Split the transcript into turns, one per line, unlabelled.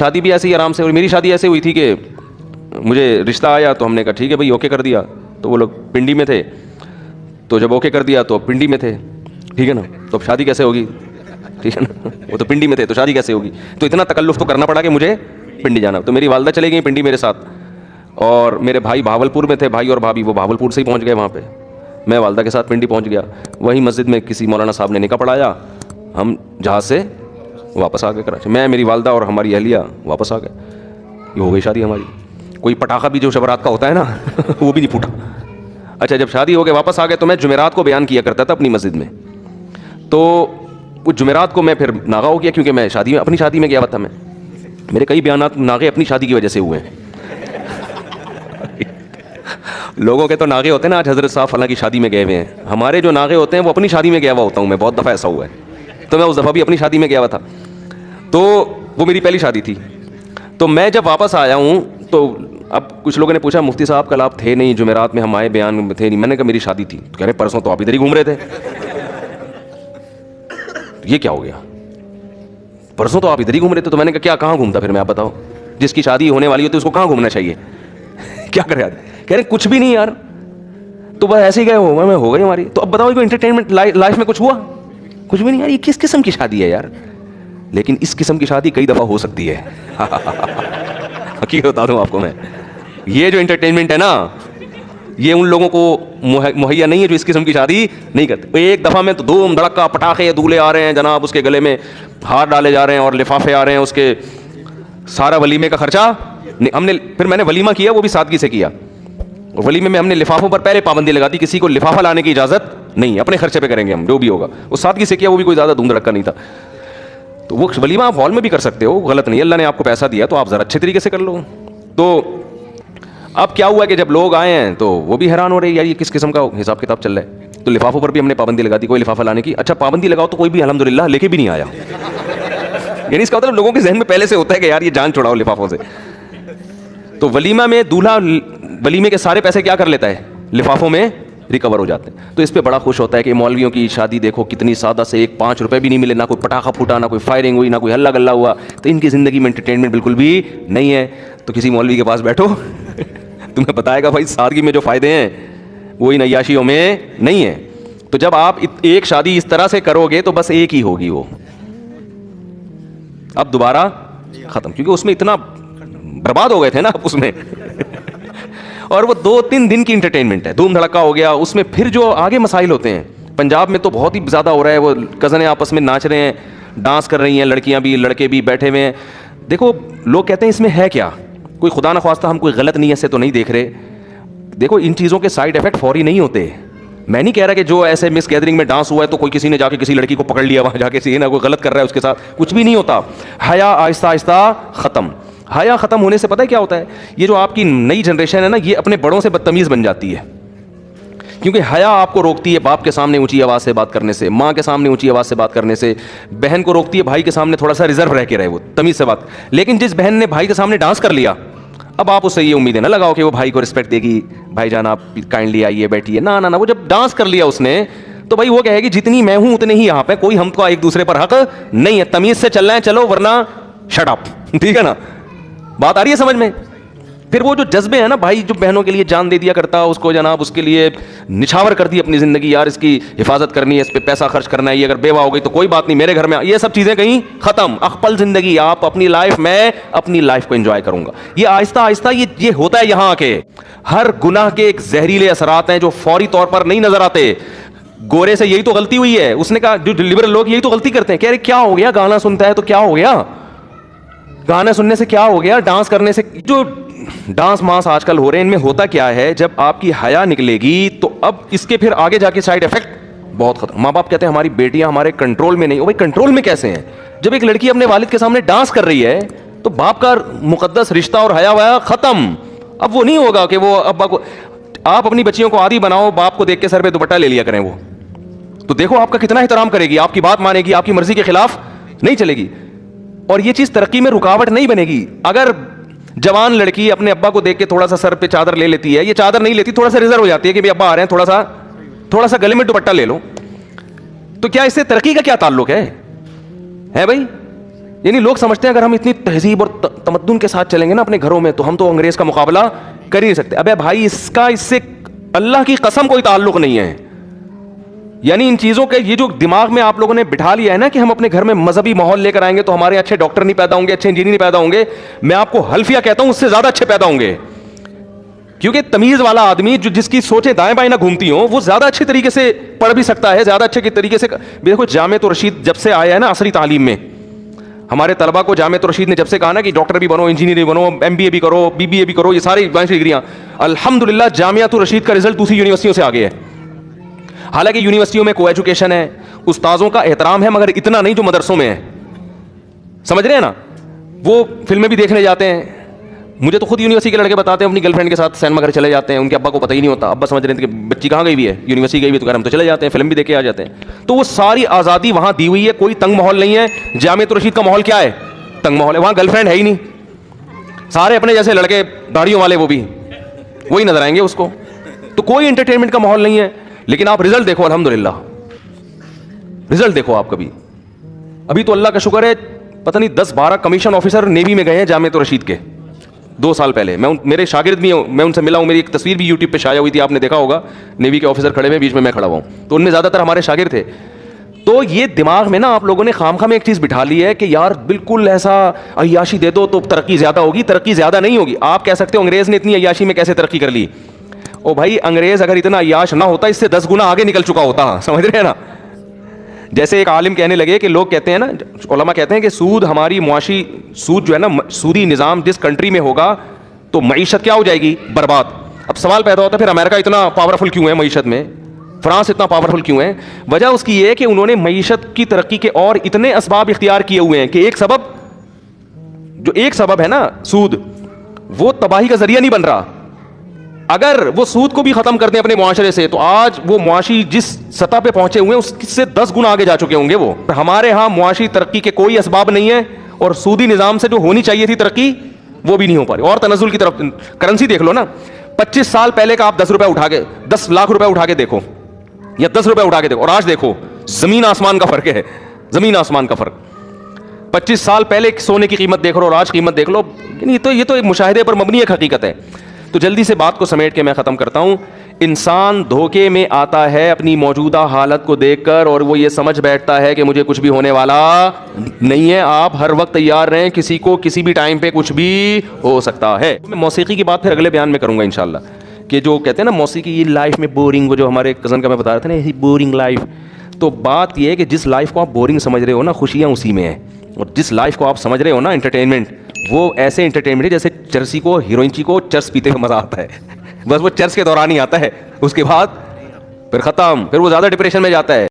شادی بھی ایسی ہی آرام سے. اور میری شادی ایسے ہوئی تھی کہ مجھے رشتہ آیا تو ہم نے کہا ٹھیک ہے بھائی اوکے کر دیا. تو وہ لوگ پنڈی میں تھے, تو جب اوکے کر دیا تو پنڈی میں تھے, ٹھیک ہے نا, تو اب شادی کیسے ہوگی, ٹھیک ہے نا, وہ تو پنڈی میں تھے تو شادی کیسے ہوگی. تو اتنا تکلف تو کرنا پڑا کہ مجھے پنڈی جانا. تو میری والدہ چلے گئی پنڈی میرے ساتھ, اور میرے بھائی بھاولپور میں تھے, بھائی اور بھابھی وہ بھاولپور سے ہی پہنچ گئے وہاں پہ. میں والدہ کے ساتھ پنڈی پہنچ گیا. وہیں مسجد میں کسی مولانا صاحب نے نکاح پڑھایا, ہم جہاز سے واپس آ گئے کراچی. میں, میری والدہ اور ہماری اہلیہ واپس آ گئے. یہ ہو گئی شادی ہماری. کوئی پٹاخہ بھی جو شبرات کا ہوتا ہے نا وہ بھی نہیں پھوٹا. اچھا, جب شادی ہو کے واپس آ گئے تو میں جمعرات کو بیان کیا کرتا تھا اپنی مسجد میں. تو وہ جمعرات کو میں پھر ناغہ ہو گیا, کیونکہ میں شادی میں, اپنی شادی میں گیا ہوا تھا. میں, میرے کئی بیانات ناغے اپنی شادی کی وجہ سے ہوئے ہیں. لوگوں کے تو ناغے ہوتے ہیں نا, آج حضرت صاحب فلاں کی شادی میں گئے ہوئے ہیں. ہمارے جو ناغے ہوتے ہیں وہ اپنی شادی میں گیا ہوا ہوتا ہوں میں. بہت دفعہ ایسا ہوا ہے. تو میں اس دفعہ بھی اپنی شادی میں گیا ہوا تھا. تو وہ میری پہلی شادی تھی. تو میں جب واپس آیا ہوں تو اب کچھ لوگوں نے پوچھا مفتی صاحب کل آپ تھے نہیں, جمعرات میں ہم آئے بیان میں تھے نہیں. میں نے کہا میری شادی تھی. تو کہہ رہے پرسوں تو آپ ادھر ہی گھوم رہے تھے. یہ کیا ہو گیا, پرسوں تو آپ ادھر ہی گھوم رہے تھے. تو میں نے کہا کیا, کہاں گھومتا پھر میں, آپ بتاؤ. جس کی شادی ہونے والی ہوتی ہے اس کو کہاں گھومنا چاہیے, کیا کرے آدمی. کہہ رہے کچھ بھی نہیں یار, تو بس ایسے ہی گئے ہو, میں ہو گئی ہماری. تو اب بتاؤ کوئی انٹرٹینمنٹ لائف میں کچھ ہوا, کچھ بھی نہیں یار. یہ کس قسم کی شادی ہے یار. لیکن اس قسم کی شادی کئی دفعہ ہو سکتی ہے. حقیقت بتا دوں آپ کو میں, یہ جو انٹرٹینمنٹ ہے نا یہ ان لوگوں کو مہیا نہیں ہے جو اس قسم کی شادی نہیں کرتے. ایک دفعہ میں تو دھوم دھڑکا, پٹاخے دولے آ رہے ہیں جناب, اس کے گلے میں ہار ڈالے جا رہے ہیں اور لفافے آ رہے ہیں اس کے, سارا ولیمے کا خرچہ ہم نے. پھر میں نے ولیمہ کیا وہ بھی سادگی سے کیا. ولیمے میں ہم نے لفافوں پر پہلے پابندی لگا دی, کسی کو لفافہ لانے کی اجازت نہیں, اپنے خرچے پہ کریں گے ہم جو بھی ہوگا. وہ سادگی سے کیا, وہ بھی کوئی زیادہ دھوم دھڑکا نہیں تھا. تو وہ ولیمہ آپ ہال میں بھی کر سکتے ہو, غلط نہیں. اللہ نے آپ کو پیسہ دیا تو آپ ذرا اچھے طریقے سے کر لو. تو اب کیا ہوا کہ جب لوگ آئے ہیں تو وہ بھی حیران ہو رہے ہیں یار یہ کس قسم کا حساب کتاب چل رہا ہے. تو لفافوں پر بھی ہم نے پابندی لگا دی, کوئی لفافہ لانے کی. اچھا پابندی لگاؤ تو کوئی بھی الحمدللہ لے کے بھی نہیں آیا. یعنی اس کا مطلب لوگوں کے ذہن میں پہلے سے ہوتا ہے کہ یار یہ جان چھڑاؤ لفافوں سے. تو ولیمہ میں دولہا ولیمے کے سارے پیسے کیا کر لیتا ہے, لفافوں میں ریکور ہو جاتے ہیں. تو اس پہ بڑا خوش ہوتا ہے کہ مولویوں کی شادی دیکھو کتنی سادہ سے, 1 5 روپے بھی نہیں ملے, نہ کوئی پٹاخہ پھوٹا, نہ کوئی فائرنگ ہوئی, نہ کوئی ہلا گلا ہوا. تو ان کی زندگی میں انٹرٹینمنٹ بالکل بھی نہیں ہے. تو کسی مولوی کے پاس بیٹھو تمہیں بتائے گا بھائی سادگی میں جو فائدے ہیں وہ ان عیاشیوں میں نہیں ہیں. تو جب آپ ایک شادی اس طرح سے کرو گے تو بس ایک ہی ہوگی, وہ اب دوبارہ ختم, کیونکہ اس میں اتنا برباد ہو گئے تھے نا اس میں. اور وہ 2-3 دن کی انٹرٹینمنٹ ہے, دھوم دھڑکا ہو گیا. اس میں پھر جو آگے مسائل ہوتے ہیں, پنجاب میں تو بہت ہی زیادہ ہو رہا ہے. وہ کزنیں آپس میں ناچ رہے ہیں, ڈانس کر رہی ہیں, لڑکیاں بھی لڑکے بھی بیٹھے ہوئے ہیں. دیکھو لوگ کہتے ہیں اس میں ہے کیا, کوئی خدا نخواستہ ہم کوئی غلط نیت سے تو نہیں دیکھ رہے. دیکھو ان چیزوں کے سائیڈ افیکٹ فوری نہیں ہوتے. میں نہیں کہہ رہا کہ جو ایسے مس گیدرنگ میں ڈانس ہوا ہے تو کوئی کسی نے جا کے کسی لڑکی کو پکڑ لیا وہاں جا کے نہ کوئی غلط کر رہا ہے اس کے ساتھ, کچھ بھی نہیں ہوتا. حیا آہستہ آہستہ ختم. حیا ختم ہونے سے پتہ ہے کیا ہوتا ہے, یہ جو آپ کی نئی جنریشن ہے نا یہ اپنے بڑوں سے بدتمیز بن جاتی ہے. کیونکہ حیا آپ کو روکتی ہے باپ کے سامنے اونچی آواز سے بات کرنے سے, ماں کے سامنے اونچی آواز سے بات کرنے سے. بہن کو روکتی ہے بھائی کے سامنے تھوڑا سا ریزرو رہ کے رہے, وہ تمیز سے بات. لیکن جس بہن نے بھائی کے سامنے ڈانس کر لیا, اب آپ اس سے یہ امیدیں نہ لگاؤ کہ وہ بھائی کو رسپیکٹ دے گی, بھائی جان آپ کائنڈلی آئیے بیٹھیے. نہ نہ, وہ جب ڈانس کر لیا اس نے تو بھائی وہ کہے گی جتنی میں ہوں اتنے ہی یہاں پہ, کوئی ہم کو ایک دوسرے پر حق نہیں ہے, تمیز سے چلنا ہے چلو ورنہ شٹ اپ. ٹھیک ہے نا, بات آ رہی ہے سمجھ میں. پھر وہ جو جذبے ہیں نا, بھائی جو بہنوں کے لیے جان دے دیا کرتا, اس کو جناب اس کے لیے نچھاور کر دی اپنی زندگی, یار اس کی حفاظت کرنی ہے, اس پہ پیسہ خرچ کرنا ہے, یہ اگر بیوہ ہو گئی تو کوئی بات نہیں میرے گھر میں, یہ سب چیزیں کہیں ختم. اخپل زندگی آپ اپنی لائف, میں اپنی لائف کو انجوائے کروں گا. یہ آہستہ آہستہ یہ ہوتا ہے یہاں کے. ہر گناہ کے ایک زہریلے اثرات ہیں جو فوری طور پر نہیں نظر آتے. گورے سے یہی تو غلطی ہوئی ہے, اس نے کہا جو لبرل لوگ یہی تو غلطی کرتے ہیں. کہہ رہے کیا ہو گیا, گانا سنتا ہے تو کیا ہو گیا, گانا سننے سے کیا ہو گیا, ڈانس کرنے سے. جو ڈانس مانس آج کل ہو رہے ہیں ان میں ہوتا کیا ہے, جب آپ کی حیا نکلے گی تو اب اس کے پھر آگے جا کے سائیڈ افیکٹ بہت خطرہ. ماں باپ کہتے ہیں ہماری بیٹیاں ہمارے کنٹرول میں نہیں. بھائی کنٹرول میں کیسے ہیں, جب ایک لڑکی اپنے والد کے سامنے ڈانس کر رہی ہے تو باپ کا مقدس رشتہ اور حیا ویا ختم. اب وہ نہیں ہوگا کہ وہ ابا کو, آپ اپنی بچیوں کو عادی بناؤ باپ کو دیکھ کے سر پہ دوپٹہ لے لیا کریں, وہ تو دیکھو آپ کا کتنا احترام کرے گی, آپ کی بات مانے گی, آپ کی مرضی کے خلاف نہیں چلے گی. اور یہ چیز ترقی میں رکاوٹ نہیں بنے گی. اگر جوان لڑکی اپنے ابا کو دیکھ کے تھوڑا سا سر پہ چادر لے لیتی ہے, یہ چادر نہیں لیتی, تھوڑا سا ریزرو ہو جاتی ہے کہ بھی ابا آ رہے ہیں, تھوڑا سا گلے میں دوپٹہ لے لو, تو کیا اس سے ترقی کا کیا تعلق ہے بھائی؟ یعنی لوگ سمجھتے ہیں اگر ہم اتنی تہذیب اور تمدن کے ساتھ چلیں گے نا اپنے گھروں میں تو ہم تو انگریز کا مقابلہ کر ہی نہیں سکتے. ابے بھائی اس سے اللہ کی قسم کوئی تعلق نہیں ہے. یعنی ان چیزوں کے یہ جو دماغ میں آپ لوگوں نے بٹھا لیا ہے نا کہ ہم اپنے گھر میں مذہبی ماحول لے کر آئیں گے تو ہمارے اچھے ڈاکٹر نہیں پیدا ہوں گے, اچھے انجینئر نہیں پیدا ہوں گے. میں آپ کو حلفیہ کہتا ہوں اس سے زیادہ اچھے پیدا ہوں گے, کیونکہ تمیز والا آدمی جو جس کی سوچیں دائیں بائیں نہ گھومتی ہوں وہ زیادہ اچھے طریقے سے پڑھ بھی سکتا ہے, زیادہ اچھے طریقے سے. دیکھو جامعۃ الرشید جب سے آیا ہے نا عصری تعلیم میں, ہمارے طلبا کو جامعۃ الرشید نے جب سے کہا نا کہ ڈاکٹر بھی بنو, انجینئر بھی بنو, ایم بی اے بھی کرو, بی بی اے بھی کرو, یہ ساری ڈگریاں, الحمدللہ جامعۃ الرشید کا رزلٹ دوسری یونیورسٹیوں سے آگے ہے. حالانکہ یونیورسٹیوں میں کو ایجوکیشن ہے, استاذوں کا احترام ہے, مگر اتنا نہیں جو مدرسوں میں ہے. سمجھ رہے ہیں نا. وہ فلمیں بھی دیکھنے جاتے ہیں, مجھے تو خود یونیورسٹی کے لڑکے بتاتے ہیں اپنی گرل فرینڈ کے ساتھ سینما گھر چلے جاتے ہیں, ان کے ابا کو پتہ ہی نہیں ہوتا, ابا سمجھ رہے ہیں کہ بچی کہاں گئی ہوئی ہے, یونیورسٹی گئی ہوئی, تو کہہ رہے ہم تو چلے جاتے ہیں فلم بھی دیکھ کے آ جاتے ہیں. تو وہ ساری آزادی وہاں دی ہوئی ہے, کوئی تنگ ماحول نہیں ہے. جامعۃ الرشید کا ماحول کیا ہے, تنگ ماحول ہے. وہاں گرل فرینڈ ہے ہی نہیں, سارے اپنے جیسے لڑکے داڑھیوں والے, وہ بھی وہی نظر آئیں گے اس کو. تو کوئی انٹرٹینمنٹ کا ماحول نہیں ہے. لیکن آپ رزلٹ دیکھو, الحمدللہ رزلٹ دیکھو آپ کبھی. ابھی تو اللہ کا شکر ہے پتہ نہیں 10-12 کمیشن آفیسر نیوی میں گئے ہیں جامعۃ الرشید کے 2 سال پہلے. میرے شاگرد بھی ہیں, میں ان سے ملا ہوں, میری ایک تصویر بھی یوٹیوب پہ شائع ہوئی تھی, آپ نے دیکھا ہوگا, نیوی کے آفیسر کھڑے ہوئے, بیچ میں کھڑا ہوا ہوں, تو ان میں زیادہ تر ہمارے شاگرد تھے. تو یہ دماغ میں نا آپ لوگوں نے خام میں ایک چیز بٹھا لی ہے کہ یار بالکل ایسا عیاشی دے دو تو ترقی زیادہ ہوگی. ترقی زیادہ نہیں ہوگی. آپ کہہ سکتے ہو انگریز نے اتنی عیاشی میں کیسے ترقی کر لی. او بھائی انگریز اگر اتنا عیاش نہ ہوتا اس سے 10 گنا آگے نکل چکا ہوتا. سمجھ رہے ہیں نا. جیسے ایک عالم کہنے لگے کہ لوگ کہتے ہیں نا, علماء کہتے ہیں کہ سود ہماری معاشی سود جو ہے نا, سودی نظام جس کنٹری میں ہوگا تو معیشت کیا ہو جائے گی, برباد. اب سوال پیدا ہوتا ہے پھر امریکہ اتنا پاورفل کیوں ہے معیشت میں, فرانس اتنا پاورفل کیوں ہے. وجہ اس کی یہ ہے کہ انہوں نے معیشت کی ترقی کے اور اتنے اسباب اختیار کیے ہوئے ہیں کہ ایک سبب ہے نا سود, وہ تباہی کا ذریعہ نہیں بن رہا. اگر وہ سود کو بھی ختم کر دیں اپنے معاشرے سے تو آج وہ معاشی جس سطح پہ پہنچے ہوئے ہیں اس سے 10 گنا آگے جا چکے ہوں گے. وہ ہمارے ہاں معاشی ترقی کے کوئی اسباب نہیں ہے, اور سودی نظام سے جو ہونی چاہیے تھی ترقی وہ بھی نہیں ہو پا رہی. اور تنزل کی طرف کرنسی دیکھ لو نا, 25 سال پہلے کا آپ 10 روپے اٹھا کے 10 لاکھ روپے اٹھا کے دیکھو, یا 10 روپے اٹھا کے دیکھو, اور آج دیکھو زمین آسمان کا فرق ہے. زمین آسمان کا فرق. 25 سال پہلے سونے کی قیمت دیکھ لو اور آج قیمت دیکھ لو. یہ تو ایک مشاہدے پر مبنی ایک حقیقت ہے. تو جلدی سے بات کو سمیٹ کے میں ختم کرتا ہوں. انسان دھوکے میں آتا ہے اپنی موجودہ حالت کو دیکھ کر, اور وہ یہ سمجھ بیٹھتا ہے کہ مجھے کچھ بھی ہونے والا نہیں ہے. آپ ہر وقت تیار رہیں, کسی کو کسی بھی ٹائم پہ کچھ بھی ہو سکتا ہے. میں موسیقی کی بات پھر اگلے بیان میں کروں گا انشاءاللہ, کہ جو کہتے ہیں نا موسیقی یہ لائف میں بورنگ, وہ جو ہمارے کزن کا میں بتا رہا تھا نا یہ بورنگ لائف. تو بات یہ ہے کہ جس لائف کو آپ بورنگ سمجھ رہے ہو نا, خوشیاں اسی میں ہیں. اور جس لائف کو آپ سمجھ رہے ہو نا انٹرٹینمنٹ, وہ ایسے انٹرٹینمنٹ ہے جیسے چرسی کو ہیروئنچی کو چرس پیتے ہوئے مزہ آتا ہے. بس وہ چرس کے دوران ہی آتا ہے, اس کے بعد پھر ختم, پھر وہ زیادہ ڈپریشن میں جاتا ہے.